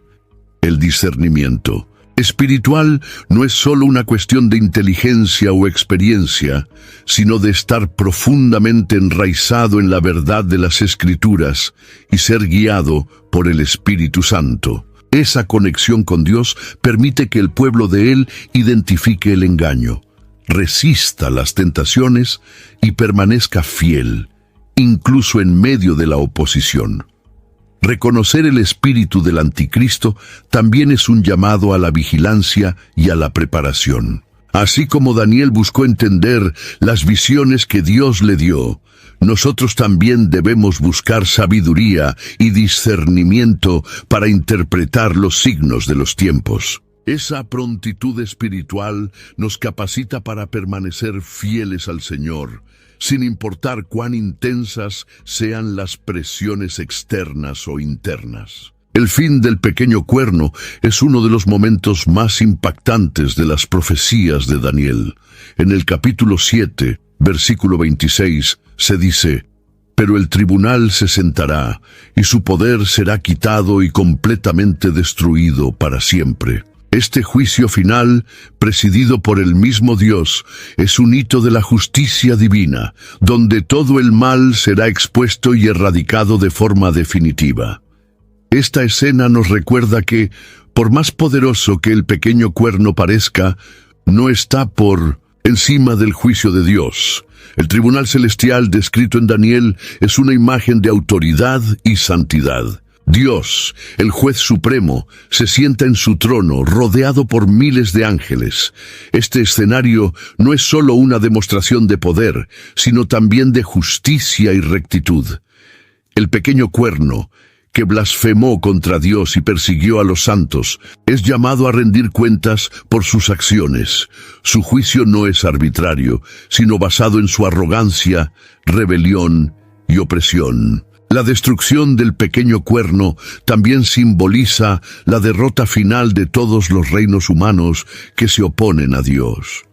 El discernimiento espiritual no es solo una cuestión de inteligencia o experiencia, sino de estar profundamente enraizado en la verdad de las Escrituras y ser guiado por el Espíritu Santo. Esa conexión con Dios permite que el pueblo de Él identifique el engaño, resista las tentaciones y permanezca fiel, incluso en medio de la oposición. Reconocer el espíritu del anticristo también es un llamado a la vigilancia y a la preparación. Así como Daniel buscó entender las visiones que Dios le dio, nosotros también debemos buscar sabiduría y discernimiento para interpretar los signos de los tiempos. Esa prontitud espiritual nos capacita para permanecer fieles al Señor, sin importar cuán intensas sean las presiones externas o internas. El fin del pequeño cuerno es uno de los momentos más impactantes de las profecías de Daniel. En el capítulo 7, versículo 26, se dice: «Pero el tribunal se sentará, y su poder será quitado y completamente destruido para siempre». Este juicio final, presidido por el mismo Dios, es un hito de la justicia divina, donde todo el mal será expuesto y erradicado de forma definitiva. Esta escena nos recuerda que, por más poderoso que el pequeño cuerno parezca, no está por encima del juicio de Dios. El tribunal celestial descrito en Daniel es una imagen de autoridad y santidad. Dios, el juez supremo, se sienta en su trono, rodeado por miles de ángeles. Este escenario no es solo una demostración de poder, sino también de justicia y rectitud. El pequeño cuerno, que blasfemó contra Dios y persiguió a los santos, es llamado a rendir cuentas por sus acciones. Su juicio no es arbitrario, sino basado en su arrogancia, rebelión y opresión. La destrucción del pequeño cuerno también simboliza la derrota final de todos los reinos humanos que se oponen a Dios.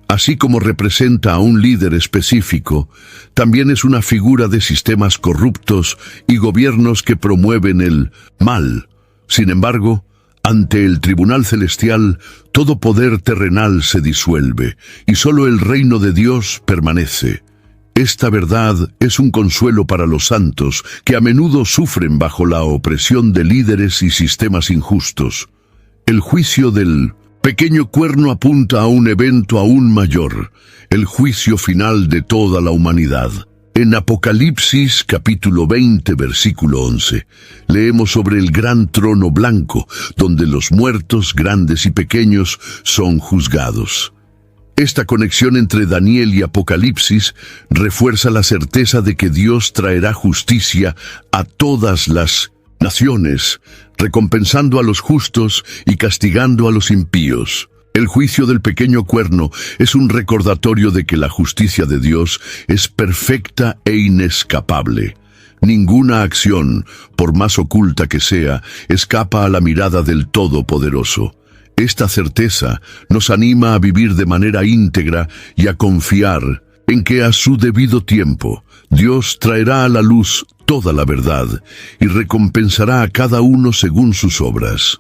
Así como representa a un líder específico, también es una figura de sistemas corruptos y gobiernos que promueven el mal. Sin embargo, ante el tribunal celestial, todo poder terrenal se disuelve y solo el reino de Dios permanece. Esta verdad es un consuelo para los santos que a menudo sufren bajo la opresión de líderes y sistemas injustos. El juicio del pequeño cuerno apunta a un evento aún mayor, el juicio final de toda la humanidad. En Apocalipsis capítulo 20, versículo 11, leemos sobre el gran trono blanco, donde los muertos, grandes y pequeños, son juzgados. Esta conexión entre Daniel y Apocalipsis refuerza la certeza de que Dios traerá justicia a todas las naciones, recompensando a los justos y castigando a los impíos. El juicio del pequeño cuerno es un recordatorio de que la justicia de Dios es perfecta e inescapable. Ninguna acción, por más oculta que sea, escapa a la mirada del Todopoderoso. Esta certeza nos anima a vivir de manera íntegra y a confiar en que a su debido tiempo Dios traerá a la luz toda la verdad y recompensará a cada uno según sus obras.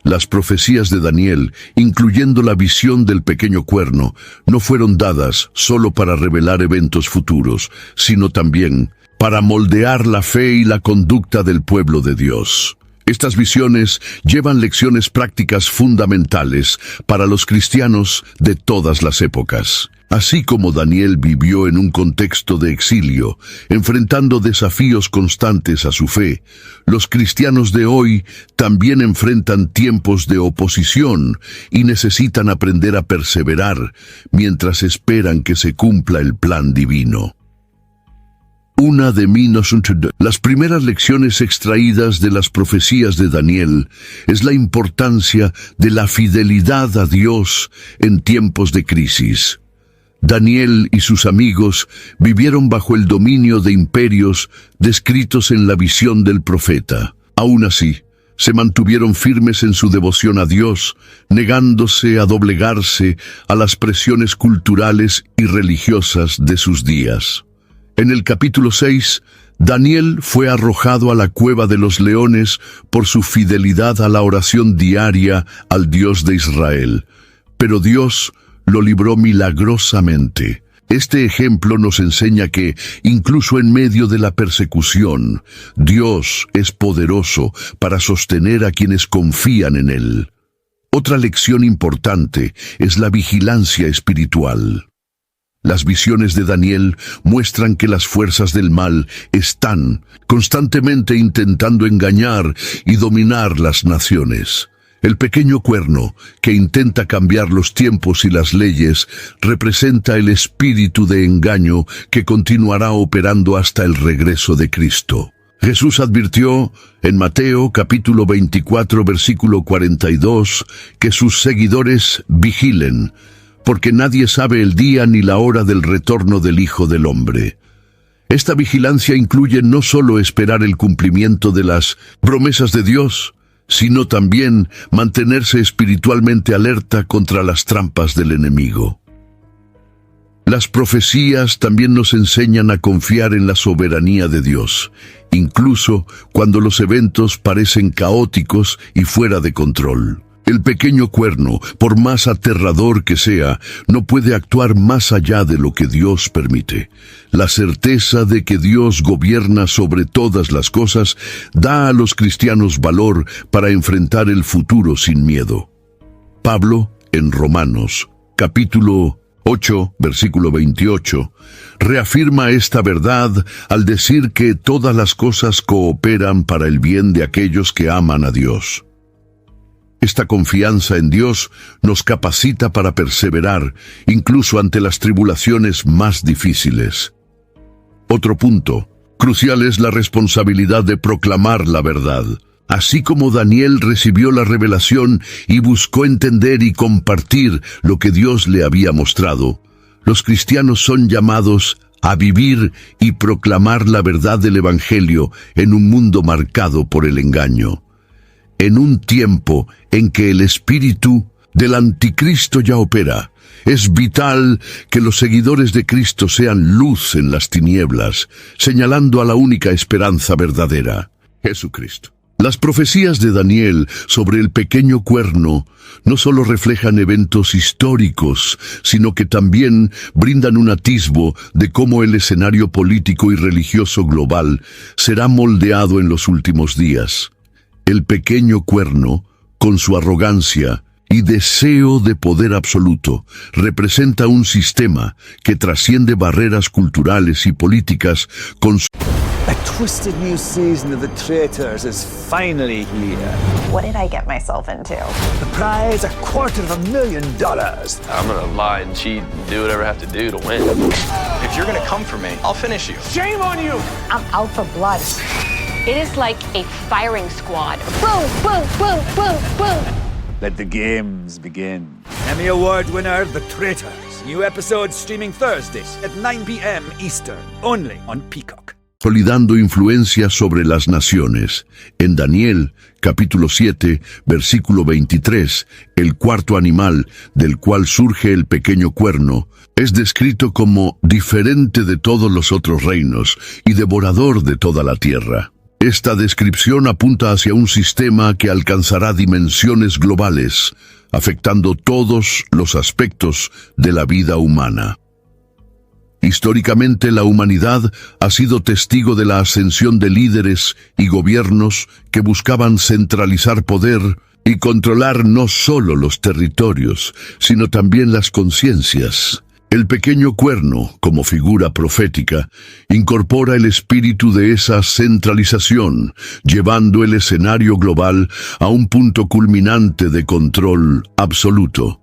Las profecías de Daniel, incluyendo la visión del pequeño cuerno, no fueron dadas solo para revelar eventos futuros, sino también para moldear la fe y la conducta del pueblo de Dios. Estas visiones llevan lecciones prácticas fundamentales para los cristianos de todas las épocas. Así como Daniel vivió en un contexto de exilio, enfrentando desafíos constantes a su fe, los cristianos de hoy también enfrentan tiempos de oposición y necesitan aprender a perseverar mientras esperan que se cumpla el plan divino. Las primeras lecciones extraídas de las profecías de Daniel es la importancia de la fidelidad a Dios en tiempos de crisis. Daniel y sus amigos vivieron bajo el dominio de imperios descritos en la visión del profeta. Aún así, se mantuvieron firmes en su devoción a Dios, negándose a doblegarse a las presiones culturales y religiosas de sus días. En el capítulo 6, Daniel fue arrojado a la cueva de los leones por su fidelidad a la oración diaria al Dios de Israel. Pero Dios lo libró milagrosamente. Este ejemplo nos enseña que, incluso en medio de la persecución, Dios es poderoso para sostener a quienes confían en Él. Otra lección importante es la vigilancia espiritual. Las visiones de Daniel muestran que las fuerzas del mal están constantemente intentando engañar y dominar las naciones. El pequeño cuerno, que intenta cambiar los tiempos y las leyes, representa el espíritu de engaño que continuará operando hasta el regreso de Cristo. Jesús advirtió en Mateo capítulo 24, versículo 42, que sus seguidores vigilen, porque nadie sabe el día ni la hora del retorno del Hijo del Hombre. Esta vigilancia incluye no solo esperar el cumplimiento de las promesas de Dios, sino también mantenerse espiritualmente alerta contra las trampas del enemigo. Las profecías también nos enseñan a confiar en la soberanía de Dios, incluso cuando los eventos parecen caóticos y fuera de control. El pequeño cuerno, por más aterrador que sea, no puede actuar más allá de lo que Dios permite. La certeza de que Dios gobierna sobre todas las cosas da a los cristianos valor para enfrentar el futuro sin miedo. Pablo, en Romanos, capítulo 8, versículo 28, reafirma esta verdad al decir que todas las cosas cooperan para el bien de aquellos que aman a Dios. Esta confianza en Dios nos capacita para perseverar, incluso ante las tribulaciones más difíciles. Otro punto, Crucial es la responsabilidad de proclamar la verdad. Así como Daniel recibió la revelación y buscó entender y compartir lo que Dios le había mostrado, los cristianos son llamados a vivir y proclamar la verdad del Evangelio en un mundo marcado por el engaño. En un tiempo en que el espíritu del anticristo ya opera, es vital que los seguidores de Cristo sean luz en las tinieblas, señalando a la única esperanza verdadera, Jesucristo. Las profecías de Daniel sobre el pequeño cuerno no solo reflejan eventos históricos, sino que también brindan un atisbo de cómo el escenario político y religioso global será moldeado en los últimos días. El pequeño cuerno, con su arrogancia y deseo de poder absoluto, representa un sistema que trasciende barreras culturales y políticas con su... A twisted new season of The Traitors is finally here. What did I get myself into? The prize, $250,000. I'm gonna lie and cheat and do whatever I have to do to win. If you're gonna come for me, I'll finish you. Shame on you! I'm out for blood. It is like a firing squad. Boom, boom, boom, boom, boom. Let the games begin. Emmy Award winner, The Traitors. New episode streaming Thursdays at 9 p.m. Eastern. Only on Peacock. Consolidando influencia sobre las naciones. En Daniel, capítulo 7, versículo 23, el cuarto animal, del cual surge el pequeño cuerno, es descrito como diferente de todos los otros reinos y devorador de toda la tierra. Esta descripción apunta hacia un sistema que alcanzará dimensiones globales, afectando todos los aspectos de la vida humana. Históricamente, la humanidad ha sido testigo de la ascensión de líderes y gobiernos que buscaban centralizar poder y controlar no solo los territorios, sino también las conciencias. El pequeño cuerno, como figura profética, incorpora el espíritu de esa centralización, llevando el escenario global a un punto culminante de control absoluto.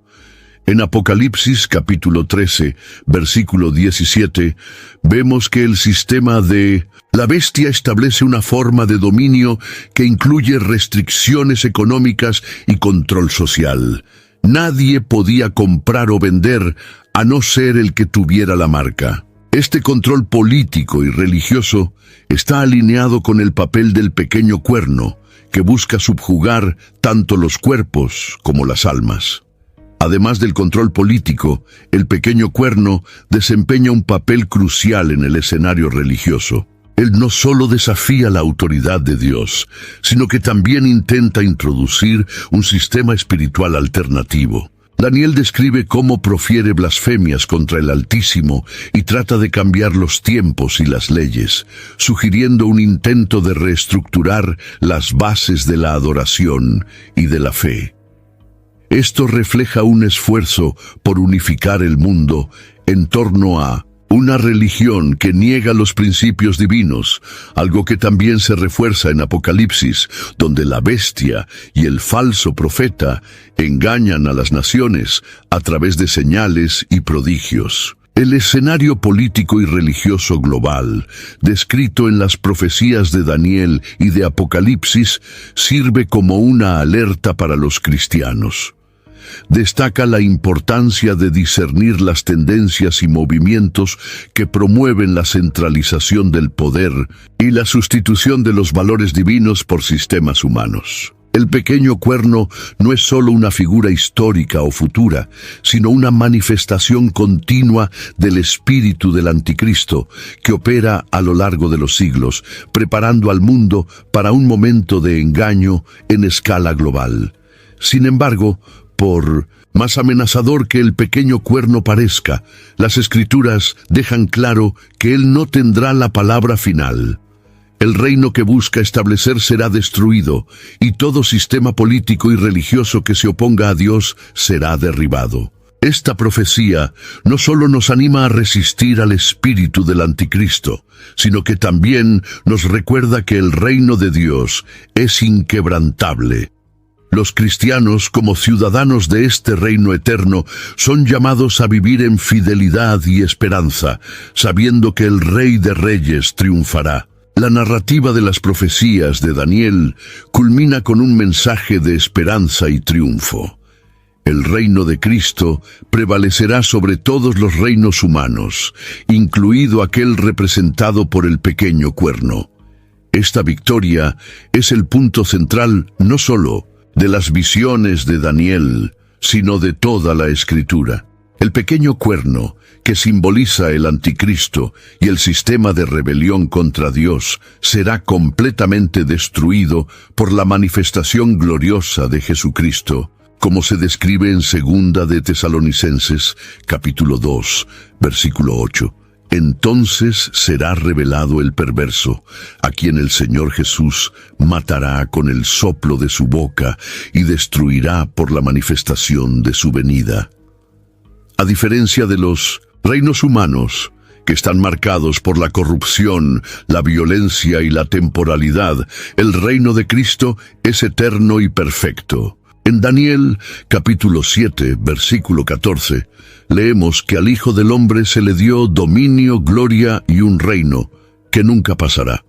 En Apocalipsis capítulo 13, versículo 17, vemos que el sistema de la bestia establece una forma de dominio que incluye restricciones económicas y control social. Nadie podía comprar o vender a no ser el que tuviera la marca. Este control político y religioso está alineado con el papel del pequeño cuerno, que busca subjugar tanto los cuerpos como las almas. Además del control político, el pequeño cuerno desempeña un papel crucial en el escenario religioso. Él no solo desafía la autoridad de Dios, sino que también intenta introducir un sistema espiritual alternativo. Daniel describe cómo profiere blasfemias contra el Altísimo y trata de cambiar los tiempos y las leyes, sugiriendo un intento de reestructurar las bases de la adoración y de la fe. Esto refleja un esfuerzo por unificar el mundo en torno a una religión que niega los principios divinos, algo que también se refuerza en Apocalipsis, donde la bestia y el falso profeta engañan a las naciones a través de señales y prodigios. El escenario político y religioso global, descrito en las profecías de Daniel y de Apocalipsis, sirve como una alerta para los cristianos. Destaca la importancia de discernir las tendencias y movimientos que promueven la centralización del poder y la sustitución de los valores divinos por sistemas humanos. El pequeño cuerno no es solo una figura histórica o futura, sino una manifestación continua del espíritu del anticristo que opera a lo largo de los siglos, preparando al mundo para un momento de engaño en escala global. Sin embargo, por más amenazador que el pequeño cuerno parezca, las Escrituras dejan claro que él no tendrá la palabra final. El reino que busca establecer será destruido, y todo sistema político y religioso que se oponga a Dios será derribado. Esta profecía no solo nos anima a resistir al espíritu del anticristo, sino que también nos recuerda que el reino de Dios es inquebrantable. Los cristianos, como ciudadanos de este reino eterno, son llamados a vivir en fidelidad y esperanza, sabiendo que el Rey de Reyes triunfará. La narrativa de las profecías de Daniel culmina con un mensaje de esperanza y triunfo. El reino de Cristo prevalecerá sobre todos los reinos humanos, incluido aquel representado por el pequeño cuerno. Esta victoria es el punto central no solo de las visiones de Daniel, sino de toda la Escritura. El pequeño cuerno, que simboliza el anticristo y el sistema de rebelión contra Dios, será completamente destruido por la manifestación gloriosa de Jesucristo, como se describe en 2 de Tesalonicenses, capítulo 2, versículo 8. Entonces será revelado el perverso, a quien el Señor Jesús matará con el soplo de su boca y destruirá por la manifestación de su venida. A diferencia de los reinos humanos, que están marcados por la corrupción, la violencia y la temporalidad, el reino de Cristo es eterno y perfecto. En Daniel, capítulo 7, versículo 14, leemos que al Hijo del Hombre se le dio dominio, gloria y un reino que nunca pasará.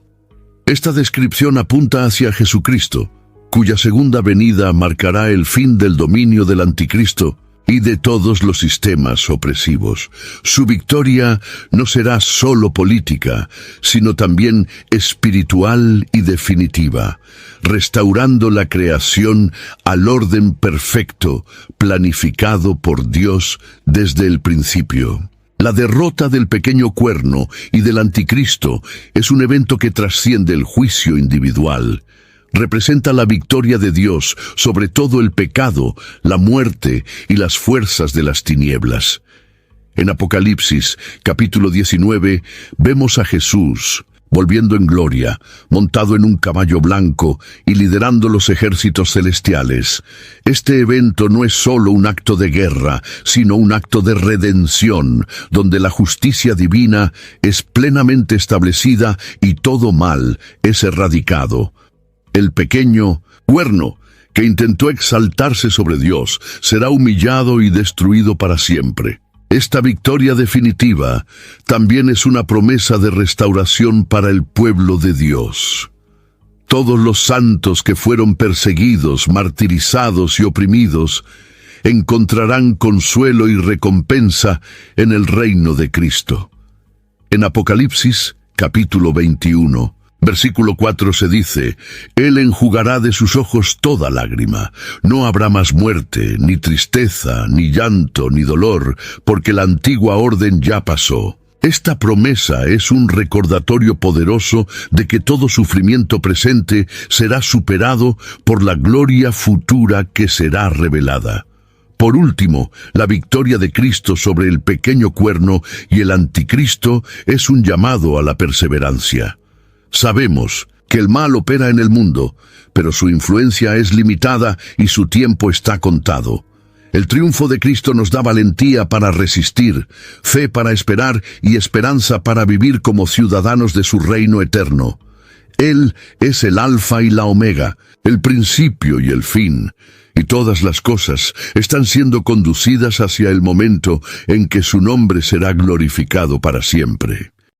Esta descripción apunta hacia Jesucristo, cuya segunda venida marcará el fin del dominio del anticristo y de todos los sistemas opresivos. Su victoria no será solo política, sino también espiritual y definitiva, restaurando la creación al orden perfecto, planificado por Dios desde el principio. La derrota del pequeño cuerno y del anticristo es un evento que trasciende el juicio individual. Representa la victoria de Dios sobre todo el pecado, la muerte y las fuerzas de las tinieblas. En Apocalipsis, capítulo 19, vemos a Jesús volviendo en gloria, montado en un caballo blanco y liderando los ejércitos celestiales. Este evento no es solo un acto de guerra, sino un acto de redención, donde la justicia divina es plenamente establecida y todo mal es erradicado. El pequeño cuerno, que intentó exaltarse sobre Dios, será humillado y destruido para siempre. Esta victoria definitiva también es una promesa de restauración para el pueblo de Dios. Todos los santos que fueron perseguidos, martirizados y oprimidos encontrarán consuelo y recompensa en el reino de Cristo. En Apocalipsis, capítulo 21, versículo 4 se dice: Él enjugará de sus ojos toda lágrima. No habrá más muerte, ni tristeza, ni llanto, ni dolor, porque la antigua orden ya pasó. Esta promesa es un recordatorio poderoso de que todo sufrimiento presente será superado por la gloria futura que será revelada. Por último, la victoria de Cristo sobre el pequeño cuerno y el anticristo es un llamado a la perseverancia. Sabemos que el mal opera en el mundo, pero su influencia es limitada y su tiempo está contado. El triunfo de Cristo nos da valentía para resistir, fe para esperar y esperanza para vivir como ciudadanos de su reino eterno. Él es el Alfa y la Omega, el principio y el fin, y todas las cosas están siendo conducidas hacia el momento en que su nombre será glorificado para siempre.